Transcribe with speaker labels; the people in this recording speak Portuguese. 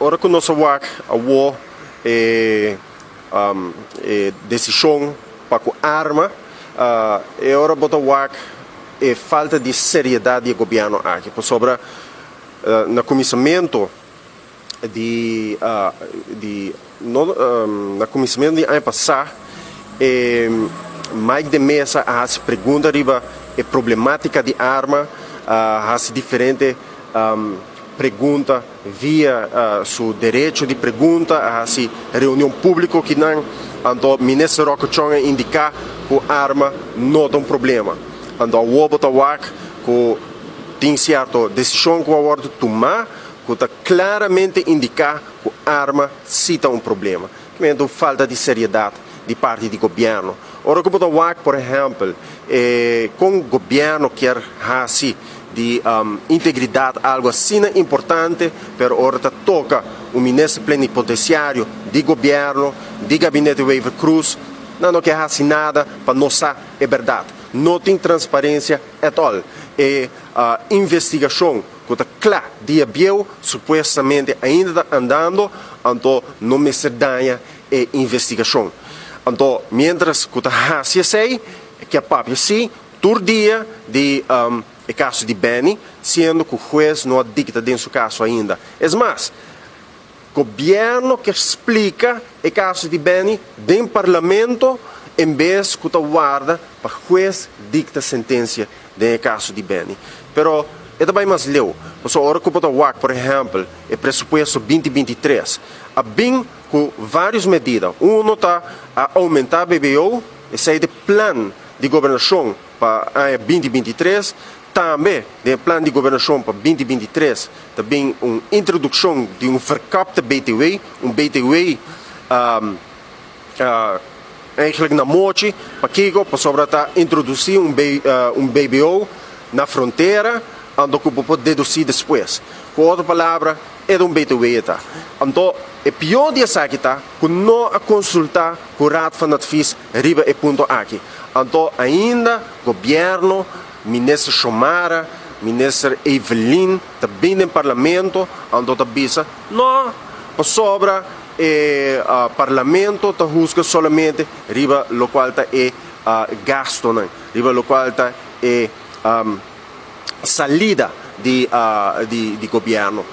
Speaker 1: Ora que nós vamos a decisão para com arma, é hora de falta de seriedade do governo aqui. Por sobre no começamento no começamento de ano passado, mais de mesa a se pergunta riba a problemática de arma, a diferente pergunta via seu direito de pergunta, a reunião pública que não, então o ministro Rocochonga indicar que a arma não é um problema. Então o Obotawak que tem certa decisão que o de tomar, que está claramente indicar que a arma sim é um problema. Então falta de seriedade de parte do governo. Ora que o por exemplo, com o governo quer assim de integridade, algo assim importante, pero ora toca o ministro plenipotenciário do governo, do gabinete Weaver Cruz, não quer assim nada para nós é verdade. Não tem transparência at all. E a investigação que está clara, dia biel, supostamente ainda está andando, então não me se danha a investigação. Então, mientras que está assim, que a papi sim, todo dia de o caso de Benny, sendo que o juiz não dicta dentro do caso ainda. É mais, o governo que explica o caso de Benny dentro do parlamento, em vez que guarda para o juiz dicta a sentença do caso de Benny. Pero é também mais leu. Porque a hora que o por exemplo, é pressuposto 2023, há bem com várias medidas. Um está a aumentar a BBO, esse é o plano de governação para 2023, também o plano de governação para 2023, também uma introdução de um verkapte BTW, um BTW eigenlijk na morte, para que para introduzir um BBO na fronteira, onde que pode deduzir depois. Com outra palavra, é um BTW. Então, é pior de essa que não a consultar com o Raad van Advies riba e ponto aqui. Então, ainda, governo, ministro Chomara, ministro Evelyn, também no parlamento, então está não, sobra o parlamento está busca somente riba lo qual está gasto, não, riba lo qual está salida de governo.